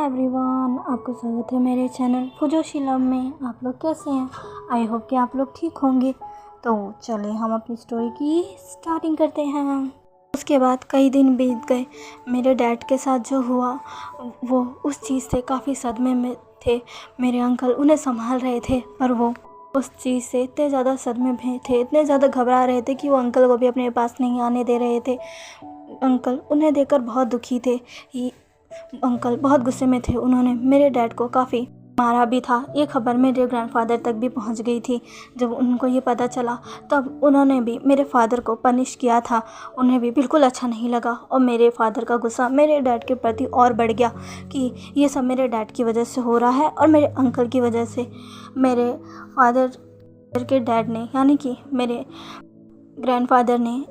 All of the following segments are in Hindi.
हाय एवरीवन, आपका स्वागत है मेरे चैनल फुजोशी लव में। आप लोग कैसे हैं? आई होप कि आप लोग ठीक होंगे। तो चलिए हम अपनी स्टोरी की स्टार्टिंग करते हैं। उसके बाद कई दिन बीत गए। मेरे डैड के साथ जो हुआ वो उस चीज़ से काफ़ी सदमे में थे। मेरे अंकल उन्हें संभाल रहे थे, पर वो उस चीज़ से इतने ज़्यादा सदमे में थे, इतने ज़्यादा घबरा रहे थे कि वो अंकल को भी अपने पास नहीं आने दे रहे थे। अंकल उन्हें देखकर बहुत दुखी थे। अंकल बहुत गुस्से में थे। उन्होंने मेरे डैड को काफ़ी मारा भी था। ये खबर मेरे ग्रैंडफादर तक भी पहुंच गई थी। जब उनको ये पता चला तब उन्होंने भी मेरे फादर को पनिश किया था। उन्हें भी बिल्कुल अच्छा नहीं लगा और मेरे फादर का गुस्सा मेरे डैड के प्रति और बढ़ गया कि ये सब मेरे डैड की वजह से हो रहा है और मेरे अंकल की वजह से। मेरे फादर के डैड ने यानी कि मेरे ग्रैंडफादर ने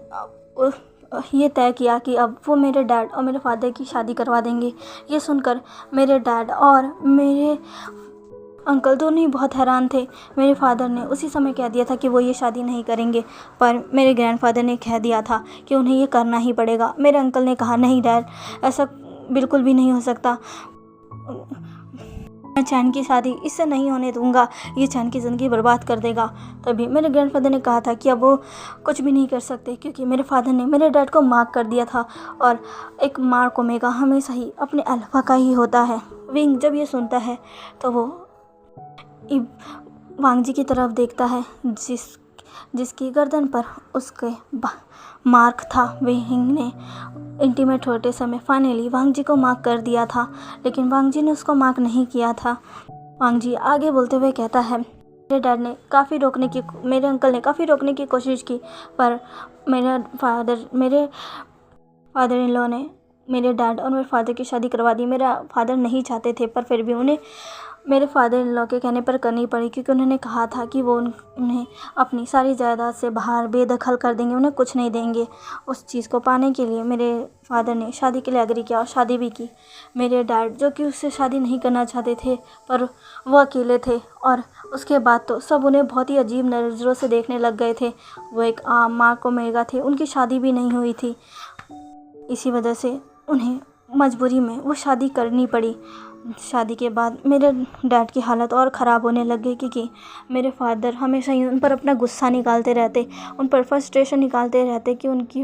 ये तय किया कि अब वो मेरे डैड और मेरे फादर की शादी करवा देंगे। ये सुनकर मेरे डैड और मेरे अंकल दोनों ही बहुत हैरान थे। मेरे फादर ने उसी समय कह दिया था कि वो ये शादी नहीं करेंगे, पर मेरे ग्रैंडफादर ने कह दिया था कि उन्हें ये करना ही पड़ेगा। मेरे अंकल ने कहा, नहीं डैड, ऐसा बिल्कुल भी नहीं हो सकता। मैं चैन की शादी इससे नहीं होने दूंगा, ये चैन की ज़िंदगी बर्बाद कर देगा। तभी मेरे ग्रैंडफादर ने कहा था कि अब वो कुछ भी नहीं कर सकते, क्योंकि मेरे फादर ने मेरे डैड को मार्क कर दिया था और एक मार्क ओमेगा हमेशा ही अपने अल्फा का ही होता है। विंग जब ये सुनता है तो वो वांगजी की तरफ देखता है जिसकी गर्दन पर उसके मार्क था। विंग ने इंटीमेट होते समय फाइनली वांगजी को मार्क कर दिया था, लेकिन वांगजी ने उसको मार्क नहीं किया था। वांगजी आगे बोलते हुए कहता है, मेरे अंकल ने काफ़ी रोकने की कोशिश की, पर मेरे फादर इन लॉ ने मेरे डैड और मेरे फादर की शादी करवा दी। मेरा फादर नहीं चाहते थे, पर फिर भी उन्हें मेरे फादर इन लॉ के कहने पर करनी पड़ी, क्योंकि उन्होंने कहा था कि वो उन्हें अपनी सारी जायदाद से बाहर बेदखल कर देंगे, उन्हें कुछ नहीं देंगे। उस चीज़ को पाने के लिए मेरे फादर ने शादी के लिए एग्री किया और शादी भी की। मेरे डैड जो कि उससे शादी नहीं करना चाहते थे, पर वो अकेले थे और उसके बाद तो सब उन्हें बहुत ही अजीब नज़रों से देखने लग गए थे। वो एक आम मार्क ओमेगा थे, उनकी शादी भी नहीं हुई थी। इसी वजह से उन्हें मजबूरी में वो शादी करनी पड़ी। शादी के बाद मेरे डैड की हालत और ख़राब होने लग गई, क्योंकि मेरे फादर हमेशा ही उन पर अपना गुस्सा निकालते रहते, उन पर फ्रस्ट्रेशन निकालते रहते कि उनकी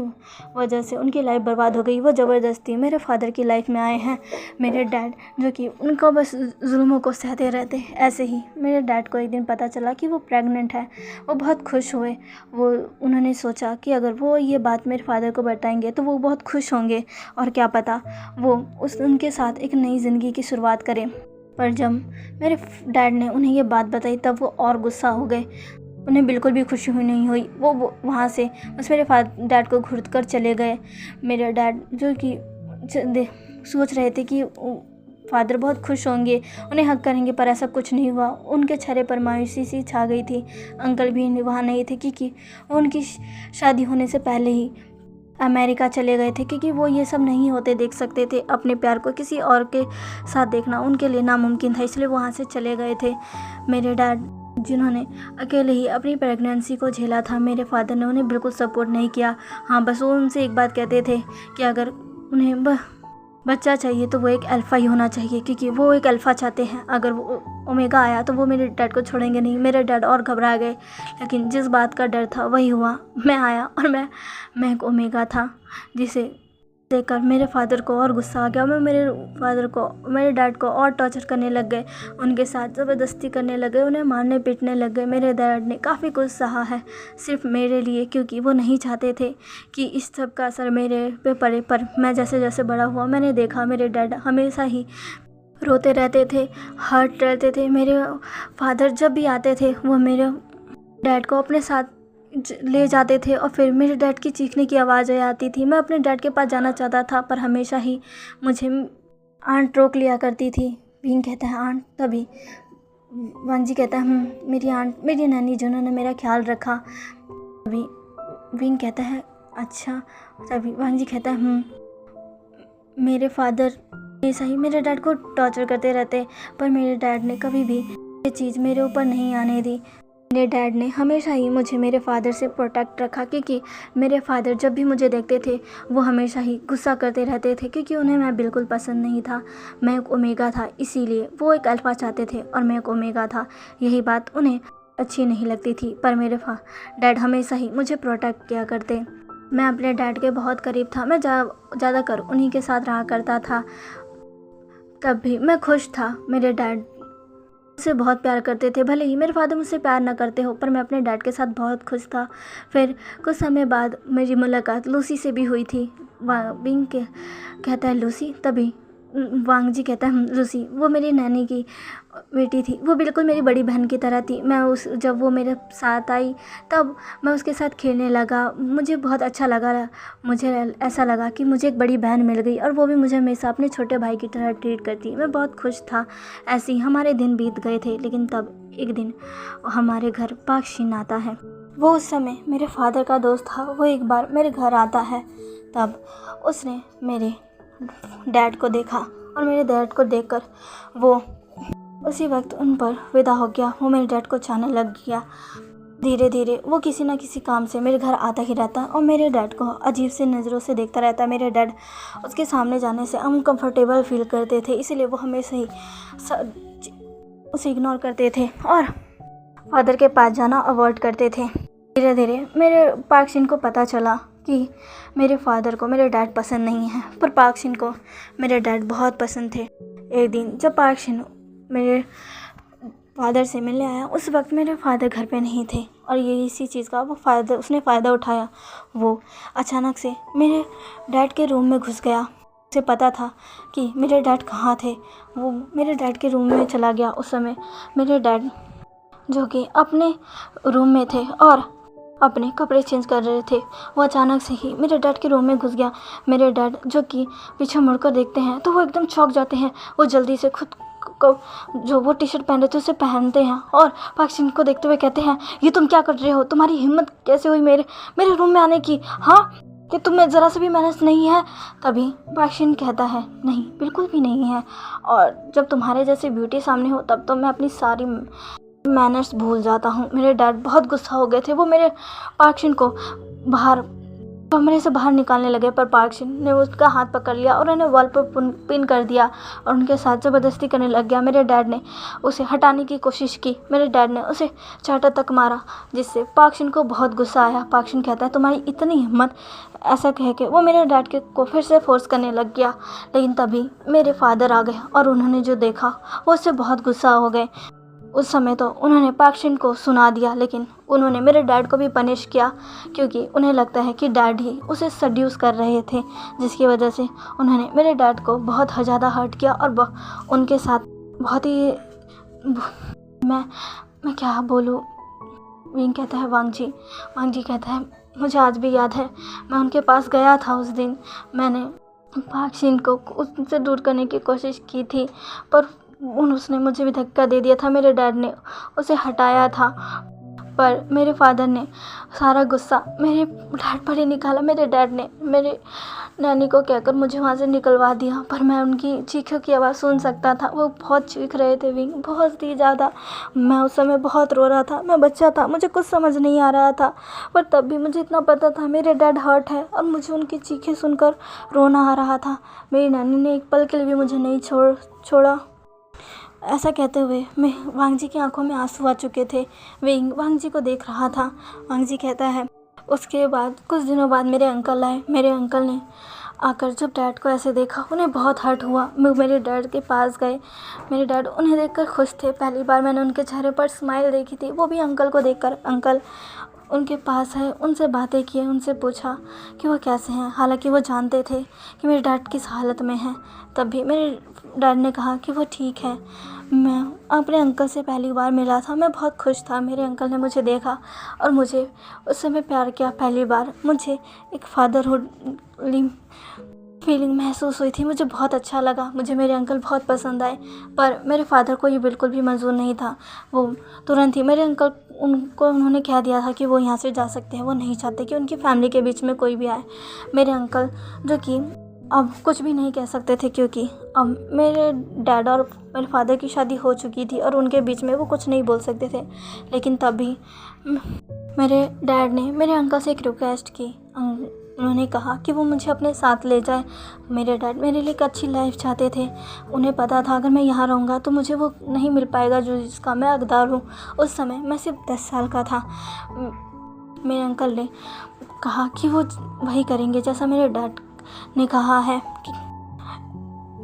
वजह से उनकी लाइफ बर्बाद हो गई। वो ज़बरदस्ती मेरे फादर की लाइफ में आए हैं। मेरे डैड जो कि उनको बस जुल्मों को सहते रहते। ऐसे ही मेरे डैड को एक दिन पता चला कि वो प्रेग्नेंट है। वो बहुत खुश हुए। उन्होंने सोचा कि अगर वो ये बात मेरे फादर को बताएंगे तो वो बहुत खुश होंगे और क्या पता वो उनके साथ एक नई ज़िंदगी की शुरुआत करें। पर जब मेरे डैड ने उन्हें ये बात बताई तब वो और गुस्सा हो गए। उन्हें बिल्कुल भी खुशी नहीं हुई। वो वहाँ से बस मेरे डैड को घूर कर चले गए। मेरे डैड जो कि सोच रहे थे कि फादर बहुत खुश होंगे, उन्हें हक करेंगे, पर ऐसा कुछ नहीं हुआ। उनके चेहरे पर मायूसी सी छा गई थी। अंकल भी वहाँ नहीं थे, क्योंकि उनकी शादी होने से पहले ही अमेरिका चले गए थे, क्योंकि वो ये सब नहीं होते देख सकते थे। अपने प्यार को किसी और के साथ देखना उनके लिए नामुमकिन था, इसलिए वहाँ से चले गए थे। मेरे डैड जिन्होंने अकेले ही अपनी प्रेगनेंसी को झेला था, मेरे फादर ने उन्हें बिल्कुल सपोर्ट नहीं किया। हाँ, बस वो उनसे एक बात कहते थे कि अगर उन्हें बच्चा चाहिए तो वो एक अल्फ़ा ही होना चाहिए, क्योंकि वो एक अल्फ़ा चाहते हैं। अगर वो ओमेगा आया तो वो मेरे डैड को छोड़ेंगे नहीं। मेरे डैड और घबरा गए, लेकिन जिस बात का डर था वही हुआ। मैं आया और मैं एक ओमेगा था, जिसे देखकर मेरे फादर को और गुस्सा आ गया। मैं मेरे डैड को और टॉर्चर करने लग गए, उनके साथ ज़बरदस्ती करने लगे, उन्हें मारने पीटने लग गए। मेरे डैड ने काफ़ी कुछ सहा है सिर्फ मेरे लिए, क्योंकि वो नहीं चाहते थे कि इस सब का असर मेरे पे पड़े। पर मैं जैसे जैसे बड़ा हुआ मैंने देखा मेरे डैड हमेशा ही रोते रहते थे, हर्ट रहते थे। मेरे फादर जब भी आते थे वो मेरे डैड को अपने साथ ले जाते थे और फिर मेरे डैड की चीखने की आवाज़ें आती थी। मैं अपने डैड के पास जाना चाहता था, पर हमेशा ही मुझे आंट रोक लिया करती थी। विंग कहता है, आंट? तभी वांगजी कहता है, मेरी आंट, मेरी नानी जिन्होंने मेरा ख्याल रखा। तभी विंग कहता है, अच्छा। तभी वांगजी कहता है, मेरे फादर हमेशा ही मेरे डैड को टॉर्चर करते रहते, पर मेरे डैड ने कभी भी ये चीज़ मेरे ऊपर नहीं आने दी। मेरे डैड ने हमेशा ही मुझे मेरे फादर से प्रोटेक्ट रखा, क्योंकि मेरे फादर जब भी मुझे देखते थे वो हमेशा ही गुस्सा करते रहते थे, क्योंकि उन्हें मैं बिल्कुल पसंद नहीं था। मैं एक ओमेगा था, इसीलिए वो एक अल्फ़ा चाहते थे और मैं एक ओमेगा था। यही बात उन्हें अच्छी नहीं लगती थी, पर मेरे डैड हमेशा ही मुझे प्रोटेक्ट किया करते। मैं अपने डैड के बहुत करीब था, मैं ज़्यादातर उन्हीं के साथ रहा करता था। तब भी मैं खुश था। मेरे डैड मुझसे बहुत प्यार करते थे, भले ही मेरे फादर मुझसे प्यार ना करते हो, पर मैं अपने डैड के साथ बहुत खुश था। फिर कुछ समय बाद मेरी मुलाकात लूसी से भी हुई थी। बिंग कहता है लूसी, तभी वांग जी कहता है लूसी। वो मेरी नानी की बेटी थी, वो बिल्कुल मेरी बड़ी बहन की तरह थी। जब वो मेरे साथ आई तब मैं उसके साथ खेलने लगा, मुझे बहुत अच्छा लगा। मुझे ऐसा लगा कि मुझे एक बड़ी बहन मिल गई और वो भी मुझे हमेशा अपने छोटे भाई की तरह ट्रीट करती। मैं बहुत खुश था। ऐसे ही हमारे दिन बीत गए थे, लेकिन तब एक दिन हमारे घर पाक शिन आता है। वो उस समय मेरे फादर का दोस्त था। वो एक बार मेरे घर आता है, तब उसने मेरे डैड को देखा और मेरे डैड को देखकर वो उसी वक्त उन पर विदा हो गया। वो मेरे डैड को चाहने लग गया। धीरे धीरे वो किसी न किसी काम से मेरे घर आता ही रहता और मेरे डैड को अजीब सी नज़रों से देखता रहता। मेरे डैड उसके सामने जाने से अनकम्फर्टेबल फील करते थे, इसीलिए वो हमेशा ही उसे इग्नोर करते थे और फादर के पास जाना अवॉइड करते थे। धीरे धीरे मेरे पाक शिन को पता चला कि मेरे फादर को मेरे डैड पसंद नहीं है, पर पाक शिन को मेरे डैड बहुत पसंद थे। एक दिन जब पाक शिन मेरे फादर से मिलने आया, उस वक्त मेरे फादर घर पे नहीं थे और ये इसी चीज़ का उसने फ़ायदा उठाया। वो अचानक से मेरे डैड के रूम में घुस गया। उसे पता था कि मेरे डैड कहाँ थे। वो मेरे डैड के रूम में चला गया। उस समय मेरे डैड जो कि अपने रूम में थे और अपने कपड़े चेंज कर रहे थे, वो अचानक से ही मेरे डैड के रूम में घुस गया। मेरे डैड जो कि पीछे मुड़कर देखते हैं तो वो एकदम चौंक जाते हैं। वो जल्दी से खुद को जो वो टी शर्ट पहन रहे थे उसे पहनते हैं और पाक शिन को देखते हुए कहते हैं, ये तुम क्या कर रहे हो? तुम्हारी हिम्मत कैसे हुई मेरे रूम में आने की? हाँ, कि तुम्हें ज़रा से भी मैनर्स नहीं है? तभी पाक शिन कहता है, नहीं, बिल्कुल भी नहीं है। और जब तुम्हारे जैसे ब्यूटी सामने हो तब तो मैं अपनी सारी मैनर्स भूल जाता हूँ। मेरे डैड बहुत गुस्सा हो गए थे। वो मेरे पाक शिन को कमरे से बाहर निकालने लगे, पर पाक शिन ने उसका हाथ पकड़ लिया और उन्हें वॉल पर पिन कर दिया और उनके साथ ज़बरदस्ती करने लग गया। मेरे डैड ने उसे हटाने की कोशिश की। मेरे डैड ने उसे चाटा तक मारा, जिससे पाक शिन को बहुत गुस्सा आया। पाक शिन कहता है, तुम्हारी इतनी हिम्मत? ऐसा कह के वो मेरे डैड को फिर से फोर्स करने लग गया। लेकिन तभी मेरे फादर आ गए और उन्होंने जो देखा वो उससे बहुत गुस्सा हो गए। उस समय तो उन्होंने पाक शिन को सुना दिया, लेकिन उन्होंने मेरे डैड को भी पनिश किया, क्योंकि उन्हें लगता है कि डैड ही उसे सड्यूस कर रहे थे, जिसकी वजह से उन्होंने मेरे डैड को बहुत ज़्यादा हर्ट किया और उनके साथ बहुत ही मैं क्या बोलूँ। विंग कहता है, वांग जी कहता है, मुझे आज भी याद है, मैं उनके पास गया था उस दिन। मैंने पाक शिन को उससे दूर करने की कोशिश की थी, पर उसने मुझे भी धक्का दे दिया था। मेरे डैड ने उसे हटाया था, पर मेरे फादर ने सारा गुस्सा मेरे डैड पर ही निकाला। मेरे डैड ने मेरे नानी को कहकर मुझे वहाँ से निकलवा दिया, पर मैं उनकी चीखों की आवाज़ सुन सकता था। वो बहुत चीख रहे थे विंग, बहुत ही ज़्यादा। मैं उस समय बहुत रो रहा था। मैं बच्चा था, मुझे कुछ समझ नहीं आ रहा था, पर तब भी मुझे इतना पता था मेरे डैड हर्ट है और मुझे उनकी चीखें सुनकर रोना आ रहा था। मेरी नानी ने एक पल के लिए भी मुझे नहीं छोड़ा। ऐसा कहते हुए मैं वांग जी की आंखों में आंसू आ चुके थे। विंग वांग जी को देख रहा था। वांग जी कहता है, उसके बाद कुछ दिनों बाद मेरे अंकल आए। मेरे अंकल ने आकर जब डैड को ऐसे देखा, उन्हें बहुत हर्ट हुआ। मैं मेरे डैड के पास गए। मेरे डैड उन्हें देखकर खुश थे। पहली बार मैंने उनके चेहरे पर स्माइल देखी थी, वो भी अंकल को देखकर। अंकल उनके पास है, उनसे बातें किए, उनसे पूछा कि वो कैसे हैं। हालांकि वो जानते थे कि मेरे डैड किस हालत में हैं, तब भी मेरे डैड ने कहा कि वो ठीक है। मैं अपने अंकल से पहली बार मिला था, मैं बहुत खुश था। मेरे अंकल ने मुझे देखा और मुझे उस समय प्यार किया। पहली बार मुझे एक फादरहुड फीलिंग महसूस हुई थी। मुझे बहुत अच्छा लगा। मुझे मेरे अंकल बहुत पसंद आए, पर मेरे फादर को ये बिल्कुल भी मंजूर नहीं था। वो तुरंत ही मेरे अंकल उन्होंने कह दिया था कि वो यहाँ से जा सकते हैं। वो नहीं चाहते कि उनकी फैमिली के बीच में कोई भी आए। मेरे अंकल जो कि अब कुछ भी नहीं कह सकते थे, क्योंकि अब मेरे डैड और मेरे फादर की शादी हो चुकी थी और उनके बीच में वो कुछ नहीं बोल सकते थे। लेकिन तब भी मेरे डैड ने मेरे अंकल से एक रिक्वेस्ट की। उन्होंने कहा कि वो मुझे अपने साथ ले जाए। मेरे डैड मेरे लिए एक अच्छी लाइफ चाहते थे। उन्हें पता था अगर मैं यहाँ रहूँगा तो मुझे वो नहीं मिल पाएगा जो जिसका मैं हकदार हूँ। उस समय मैं सिर्फ 10 साल का था। मेरे अंकल ने कहा कि वो वही करेंगे जैसा मेरे डैड ने कहा है। कि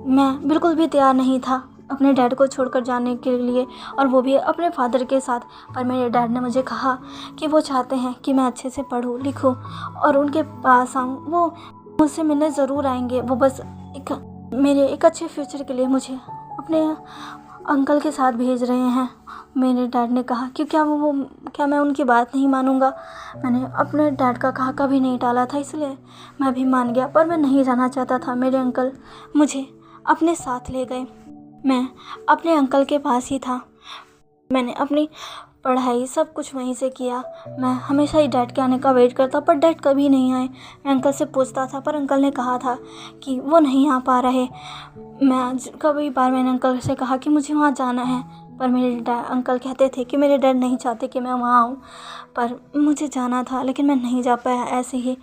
मैं बिल्कुल भी तैयार नहीं था अपने डैड को छोड़कर जाने के लिए, और वो भी अपने फादर के साथ। पर मेरे डैड ने मुझे कहा कि वो चाहते हैं कि मैं अच्छे से पढूं लिखूं और उनके पास आऊं। वो मुझसे मिलने ज़रूर आएंगे। वो बस मेरे एक अच्छे फ्यूचर के लिए मुझे अपने अंकल के साथ भेज रहे हैं। मेरे डैड ने कहा कि क्या मैं उनकी बात नहीं मानूंगा। मैंने अपने डैड का कहा कभी नहीं टाला था, इसलिए मैं भी मान गया। पर मैं नहीं जाना चाहता था। मेरे अंकल मुझे अपने साथ ले गए। मैं अपने अंकल के पास ही था। मैंने अपनी पढ़ाई सब कुछ वहीं से किया। मैं हमेशा ही डैड के आने का वेट करता, पर डैड कभी नहीं आए। मैं अंकल से पूछता था, पर अंकल ने कहा था कि वो नहीं आ पा रहे। कभी बार मैंने अंकल से कहा कि मुझे वहाँ जाना है, पर मेरे अंकल कहते थे कि मेरे डैड नहीं चाहते कि मैं वहाँ आऊँ। पर मुझे जाना था, लेकिन मैं नहीं जा पाया। ऐसे ही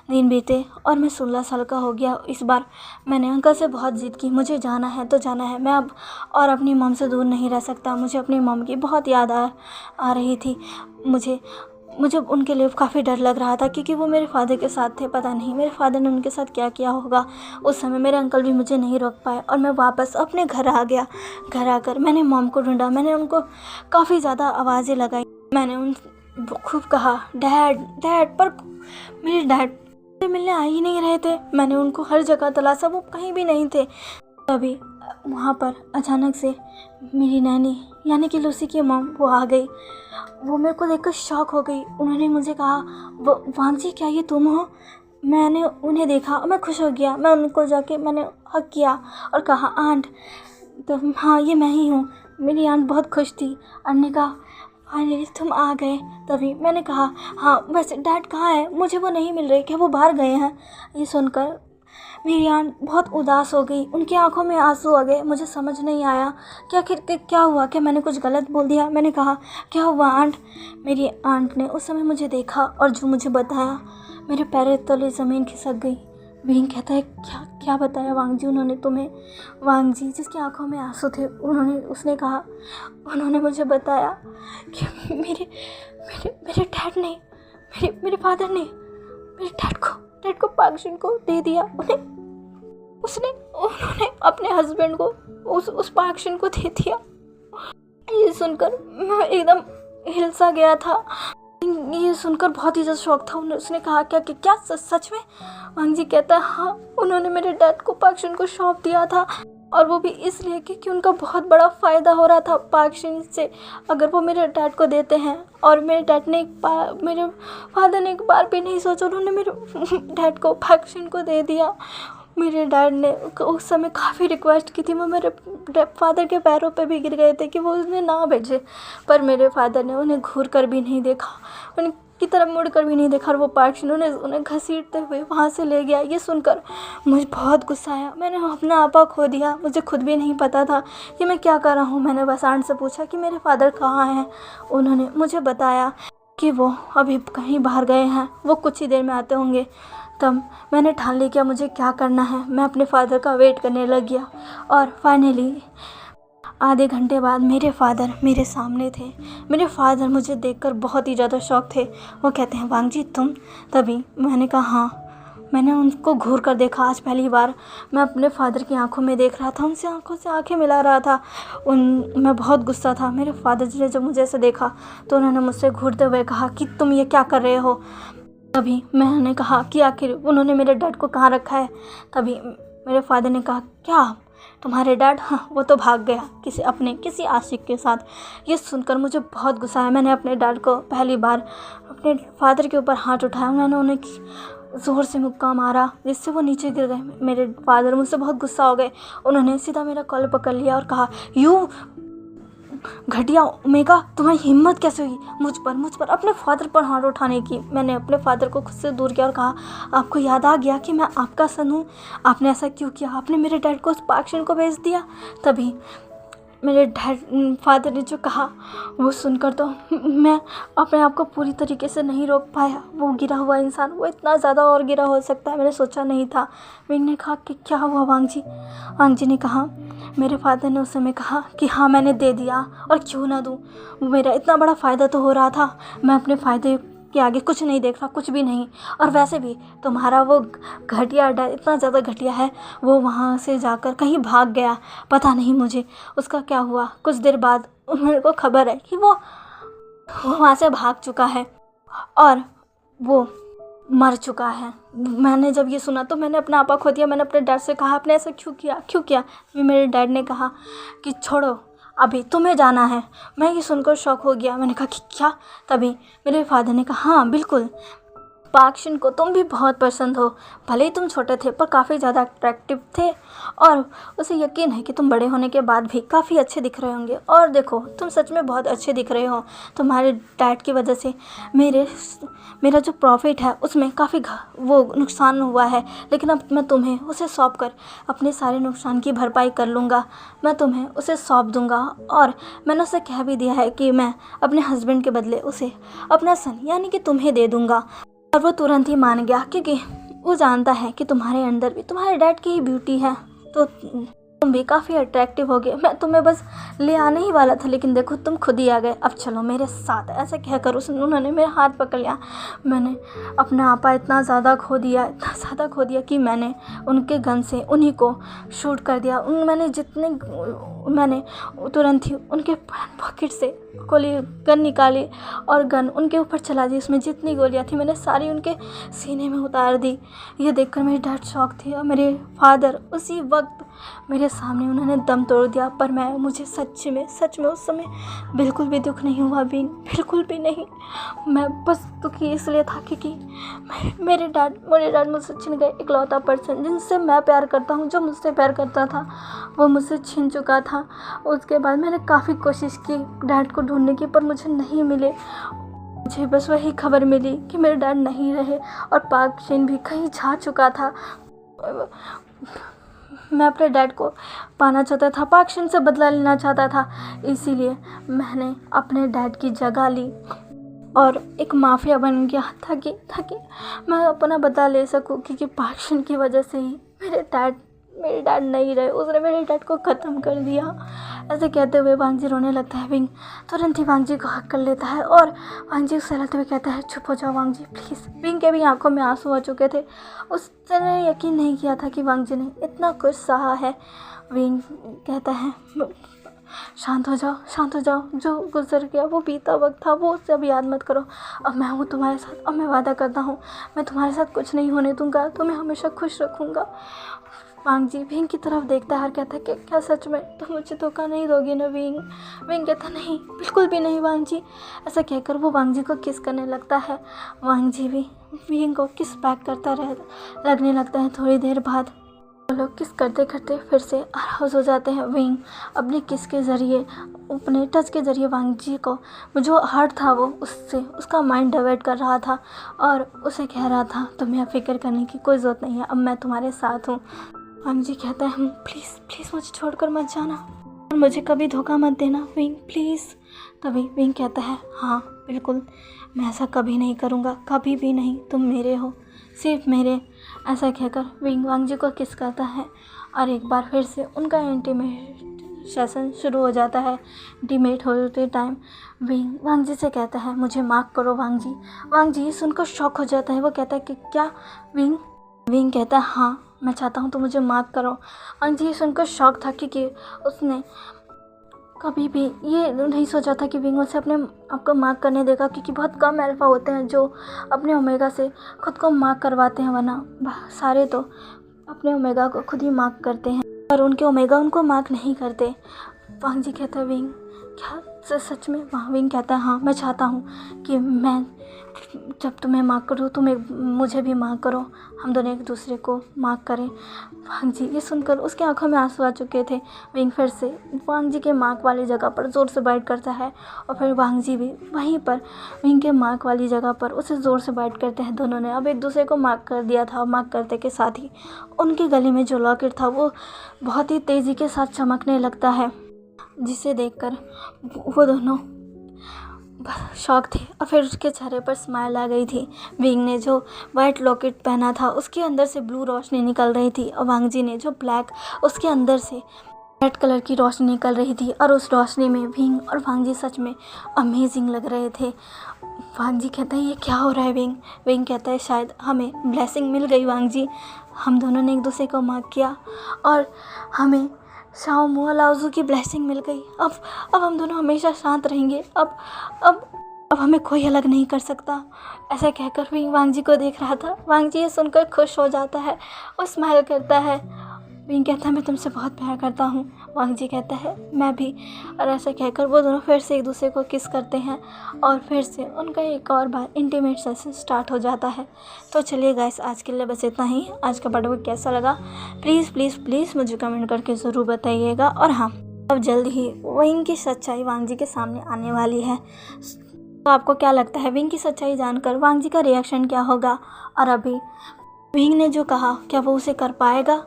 दिन बीते और मैं 16 साल का हो गया। इस बार मैंने अंकल से बहुत ज़िद की, मुझे जाना है तो जाना है। मैं अब और अपनी मॉम से दूर नहीं रह सकता। मुझे अपनी मॉम की बहुत याद आ रही थी। मुझे उनके लिए काफ़ी डर लग रहा था, क्योंकि वो मेरे फादर के साथ थे। पता नहीं मेरे फादर ने उनके साथ क्या किया होगा। उस समय मेरे अंकल भी मुझे नहीं रोक पाए और मैं वापस अपने घर आ गया। घर आकर मैंने मॉम को ढूंढा। मैंने उनको काफ़ी ज़्यादा आवाज़ें लगाई। मैंने उन खूब कहा डैड डैड, पर मेरे डैड से मिलने आ ही नहीं रहे थे। मैंने उनको हर जगह तलाशा, वो कहीं भी नहीं थे। तभी वहाँ पर अचानक से मेरी नैनी यानी कि लूसी की मॉम वो आ गई। वो मेरे को देखकर शॉक हो गई। उन्होंने मुझे कहा, वो वांगजी क्या ये तुम हो? मैंने उन्हें देखा और मैं खुश हो गया। मैं उनको जाके मैंने हग किया और कहा आंट। तो हाँ ये मैं ही हूँ। मेरी आंट बहुत खुश थी। आंट ने कहा फाइनली तुम आ गए। तभी मैंने कहा हाँ वैसे डैड कहाँ है? मुझे वो नहीं मिल रहे, क्या वो बाहर गए हैं? ये सुनकर मेरी आंट बहुत उदास हो गई। उनकी आंखों में आंसू आ गए। मुझे समझ नहीं आया कि आखिर क्या हुआ, क्या मैंने कुछ गलत बोल दिया? मैंने कहा क्या हुआ आंट? मेरी आंट ने उस समय मुझे देखा और जो मुझे बताया, मेरे पैरों तले ज़मीन खिसक गई। विंग कहता है क्या बताया वांगजी उन्होंने तुम्हें? वांगजी जिसकी आंखों में आंसू थे, उसने कहा उन्होंने मुझे बताया कि मेरे डैड ने मेरे फादर ने मेरे डैड को पागशिन को दे दिया। उन्होंने अपने हस्बैंड को उस पागशिन को दे दिया। ये सुनकर मैं एकदम हिल सा गया था। ये सुनकर बहुत ही ज़्यादा शौक था। उसने कहा क्या सच में? वांगजी कहता है हाँ, उन्होंने मेरे डैड को पागशिन को सौंप दिया था, और वो भी इसलिए क्योंकि उनका बहुत बड़ा फ़ायदा हो रहा था पागशिन से। अगर वो मेरे डैड को देते हैं, और मेरे फादर ने एक बार भी नहीं सोचा, उन्होंने मेरे डैड को पागशिन को दे दिया। मेरे डैड ने उस समय काफ़ी रिक्वेस्ट की थी। वो मेरे फादर के पैरों पे भी गिर गए थे कि वो उन्हें ना भेजे, पर मेरे फादर ने उन्हें घूर कर भी नहीं देखा, उनकी तरफ मुड़ कर भी नहीं देखा, और वो पागशिन उन्हें घसीटते हुए वहाँ से ले गया। ये सुनकर मुझे बहुत गुस्सा आया। मैंने अपना आपा खो दिया। मुझे खुद भी नहीं पता था कि मैं क्या कर रहा हूँ। मैंने बस आंट से पूछा कि मेरे फादर कहाँ हैं। उन्होंने मुझे बताया कि वो अभी कहीं बाहर गए हैं, वो कुछ ही देर में आते होंगे। तब मैंने ठान लिया मुझे क्या करना है। मैं अपने फादर का वेट करने लग गया, और फाइनली आधे घंटे बाद मेरे फादर मेरे सामने थे। मेरे फादर मुझे देखकर बहुत ही ज़्यादा शॉक थे। वो कहते हैं वांगजी तुम? तभी मैंने कहा हाँ। मैंने उनको घूर कर देखा। आज पहली बार मैं अपने फादर की आंखों में देख रहा था, उनसे आंखों से आंखें मिला रहा था। मैं बहुत गुस्सा था। मेरे फादर जी ने जब मुझे ऐसे देखा तो उन्होंने मुझसे घूरते हुए कहा कि तुम ये क्या कर रहे हो? तभी मैंने कहा कि आखिर उन्होंने मेरे डैड को कहाँ रखा है? तभी मेरे फादर ने कहा क्या तुम्हारे डैड? हाँ वो तो भाग गया किसी आशिक के साथ। ये सुनकर मुझे बहुत गुस्सा आया। मैंने अपने डैड को पहली बार अपने फादर के ऊपर हाथ उठाया। मैंने उन्हें ज़ोर से मुक्का मारा जिससे वो नीचे गिर गए। मेरे फादर मुझसे बहुत गुस्सा हो गए। उन्होंने सीधा मेरा कॉलर पकड़ लिया और कहा यू घटिया ओमेगा, तुम्हारी हिम्मत कैसे हुई मुझ पर अपने फादर पर हाथ उठाने की। मैंने अपने फादर को खुद से दूर किया और कहा, आपको याद आ गया कि मैं आपका सन हूँ? आपने ऐसा क्यों किया? आपने मेरे डैड को उस पार्क को भेज दिया। तभी मेरे फादर ने जो कहा वो सुनकर तो मैं अपने आप को पूरी तरीके से नहीं रोक पाया। वो गिरा हुआ इंसान, वो इतना ज़्यादा और गिरा हो सकता है, मैंने सोचा नहीं था। विंग ने कहा कि क्या हुआ वांग जी? वांग जी ने कहा, मेरे फादर ने उस समय कहा कि हाँ मैंने दे दिया, और क्यों ना दूँ, मेरा इतना बड़ा फ़ायदा तो हो रहा था। मैं अपने फ़ायदे के आगे कुछ नहीं देख रहा, कुछ भी नहीं। और वैसे भी तुम्हारा वो घटिया डर इतना ज़्यादा घटिया है, वो वहाँ से जाकर कहीं भाग गया, पता नहीं मुझे उसका क्या हुआ। कुछ देर बाद मेरे को खबर है कि वो वहाँ से भाग चुका है और वो मर चुका है। मैंने जब ये सुना तो मैंने अपना आपा खो दिया। मैंने अपने डैड से कहा, आपने ऐसा क्यों किया? फिर मेरे डैड ने कहा कि छोड़ो, अभी तुम्हें जाना है। मैं ये सुनकर शॉक हो गया। मैंने कहा कि क्या? तभी मेरे फादर ने कहा, हाँ बिल्कुल, पार्क शिन को तुम भी बहुत पसंद हो। भले ही तुम छोटे थे पर काफ़ी ज़्यादा अट्रैक्टिव थे, और उसे यकीन है कि तुम बड़े होने के बाद भी काफ़ी अच्छे दिख रहे होंगे। और देखो, तुम सच में बहुत अच्छे दिख रहे हो। तुम्हारे डैड की वजह से मेरा जो प्रॉफिट है उसमें काफ़ी वो नुकसान हुआ है, लेकिन अब मैं तुम्हें उसे सौंप कर अपने सारे नुकसान की भरपाई कर लूँगा। मैं तुम्हें उसे सौंप दूँगा, और मैंने उसे कह भी दिया है कि मैं अपने हस्बैंड के बदले उसे अपना सन यानी कि तुम्हें दे दूँगा। और वो तुरंत ही मान गया, क्योंकि वो जानता है कि तुम्हारे अंदर भी तुम्हारे डैड की ही ब्यूटी है, तो तुम भी काफ़ी अट्रैक्टिव हो गए। मैं तुम्हें बस ले आने ही वाला था, लेकिन देखो तुम खुद ही आ गए। अब चलो मेरे साथ। ऐसा कहकर उन्होंने मेरा हाथ पकड़ लिया। मैंने अपना आपा इतना ज़्यादा खो दिया कि मैंने उनके गन से उन्हीं को शूट कर दिया। मैंने तुरंत ही उनके पॉकेट से गन निकाली और गन उनके ऊपर चला दी। उसमें जितनी गोलियां थी मैंने सारी उनके सीने में उतार दी। ये देखकर मेरी डैड शॉक थी, और मेरे फादर उसी वक्त मेरे सामने उन्होंने दम तोड़ दिया। पर मुझे सच में उस समय बिल्कुल भी दुख नहीं हुआ, बिल्कुल भी नहीं। मैं बस दुखी इसलिए था क्योंकि मेरे डैड मुझसे छीन गए। इकलौता पर्सन जिनसे मैं प्यार करता हूँ, जो मुझसे प्यार करता था, वो मुझसे छीन चुका था। उसके बाद मैंने काफ़ी कोशिश की डैड को ढूंढने की, पर मुझे नहीं मिले। मुझे बस वही खबर मिली कि मेरे डैड नहीं रहे और पार्क शिन भी कहीं जा चुका था। मैं अपने डैड को पाना चाहता था, पार्क शिन से बदला लेना चाहता था, इसीलिए मैंने अपने डैड की जगह ली और एक माफिया बन गया ताकि मैं अपना बदला ले सकूं। क्योंकि पार्क शिन की वजह से ही मेरे डैड नहीं रहे, उसने मेरे डैड को ख़त्म कर दिया। ऐसे कहते हुए वांग जी रोने लगता है। विंग तुरंत ही वांग जी को हक कर लेता है और वांग जी सहलाते हुए कहता है, चुप हो जाओ वांग जी प्लीज़। विंग के भी आंखों में आंसू आ चुके थे। उसने यकीन नहीं किया था कि वांग जी ने इतना कुछ सहा है। विंग कहता है, शांत हो जाओ, जो गुजर गया वो बीता वक्त था, वो सब याद मत करो। अब मैं हूँ तुम्हारे साथ, अब मैं वादा करता हूँ मैं तुम्हारे साथ कुछ नहीं होने दूंगा, तुम्हें हमेशा खुश रखूँगा। वांग जी विंग की तरफ देखता है और कहता है कि क्या सच में तुम मुझे धोखा नहीं दोगे ना विंग? विंग कहता नहीं, बिल्कुल भी नहीं वांग जी। ऐसा कहकर वो वांग जी को किस करने लगता है। वांग जी भी विंग को किस बैक करता लगने लगता है। थोड़ी देर बाद वो लोग किस करते करते फिर से आराज हो जाते हैं। विंग अपने किस के ज़रिए, अपने टच के ज़रिए वांग जी को जो हर्ट था वो उसका माइंड डाइवर्ट कर रहा था और उसे कह रहा था तुम्हें फिक्र करने की कोई ज़रूरत नहीं है, अब मैं तुम्हारे साथ हूँ। वांग जी कहता है, प्लीज़ मुझे छोड़कर मत जाना और मुझे कभी धोखा मत देना विंग प्लीज़। तभी विंग कहता है, हाँ बिल्कुल, मैं ऐसा कभी नहीं करूँगा, कभी भी नहीं, तुम मेरे हो, सिर्फ मेरे। ऐसा कहकर विंग वांग जी को किस करता है और एक बार फिर से उनका इंटीमेट सेशन शुरू हो जाता है। इंटीमेट होते टाइम विंग वांग जी से कहता है, मुझे माफ़ करो वांग जी। वांग जी सुनकर शॉक हो जाता है। वो कहता है कि क्या विंग कहता है, हाँ मैं चाहता हूँ तो मुझे माफ़ करो। वांग जी सुनकर शॉक था क्योंकि उसने कभी भी ये नहीं सोचा था कि विंग उसे अपने आप को मार्क करने देगा, क्योंकि बहुत कम अल्फा होते हैं जो अपने ओमेगा से खुद को मार्क करवाते हैं, वरना सारे तो अपने ओमेगा को खुद ही मार्क करते हैं और उनके ओमेगा उनको मार्क नहीं करते। वांग जी कहता है, विंग क्या सच में? विंग कहता है हाँ, मैं चाहता हूँ कि मैं जब तुम्हें माफ़ करूँ तुम मुझे भी माफ़ करो, हम दोनों एक दूसरे को माफ़ करें। वांग जी ये सुनकर उसकी आंखों में आंसू आ चुके थे। विंग फिर से वांग जी के मार्क वाली जगह पर ज़ोर से बाइट करता है और फिर वांग जी भी वहीं पर विंग के मार्क वाली जगह पर उसे ज़ोर से बाइट करते हैं। दोनों ने अब एक दूसरे को मार्क कर दिया था। मार्क करते के साथ ही उनके गले में जो लॉकेट था वो बहुत ही तेज़ी के साथ चमकने लगता है, जिसे देखकर वो दोनों शॉक थे और फिर उसके चेहरे पर स्माइल आ गई थी। विंग ने जो वाइट लॉकेट पहना था उसके अंदर से ब्लू रोशनी निकल रही थी और वांग जी ने जो ब्लैक, उसके अंदर से रेड कलर की रोशनी निकल रही थी और उस रोशनी में विंग और वांग जी सच में अमेजिंग लग रहे थे। वांग जी कहता है ये क्या हो रहा है विंग? विंग कहता है शायद हमें ब्लेसिंग मिल गई वांग जी, हम दोनों ने एक दूसरे को माफ़ किया और हमें शाओ मुआ लाओजू की ब्लेसिंग मिल गई। अब हम दोनों हमेशा शांत रहेंगे। अब हमें कोई अलग नहीं कर सकता। ऐसा कहकर विंग वांग जी को देख रहा था। वांग जी ये सुनकर खुश हो जाता है और स्माइल करता है। विंग कहता है मैं तुमसे बहुत प्यार करता हूँ। वांग जी कहता है मैं भी। और ऐसा कहकर वो दोनों फिर से एक दूसरे को किस करते हैं और फिर से उनका एक और बार इंटीमेट सेशन स्टार्ट हो जाता है। तो चलिए गाइस, आज के लिए बस इतना ही। आज का पार्ट कैसा लगा प्लीज़ प्लीज़ प्लीज़ मुझे कमेंट करके ज़रूर बताइएगा। और हाँ, अब जल्द ही विंग की सच्चाई वांग जी के सामने आने वाली है। तो आपको क्या लगता है विंग की सच्चाई जानकर वांग जी का रिएक्शन क्या होगा? और अभी विंग ने जो कहा क्या वो उसे कर पाएगा?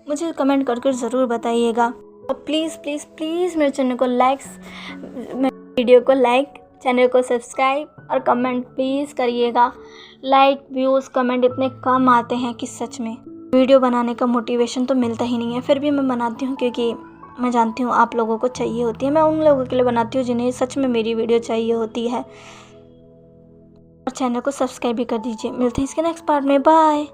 मुझे कमेंट करके ज़रूर बताइएगा। और प्लीज़ प्लीज़ प्लीज़ मेरे चैनल को वीडियो को लाइक, चैनल को सब्सक्राइब और कमेंट प्लीज़ करिएगा। लाइक, व्यूज़, कमेंट इतने कम आते हैं कि सच में वीडियो बनाने का मोटिवेशन तो मिलता ही नहीं है। फिर भी मैं बनाती हूँ क्योंकि मैं जानती हूँ आप लोगों को चाहिए होती है। मैं उन लोगों के लिए बनाती हूँ जिन्हें सच में मेरी वीडियो चाहिए होती है। और चैनल को सब्सक्राइब भी कर दीजिए। मिलते हैं इसके नेक्स्ट पार्ट में। बाय।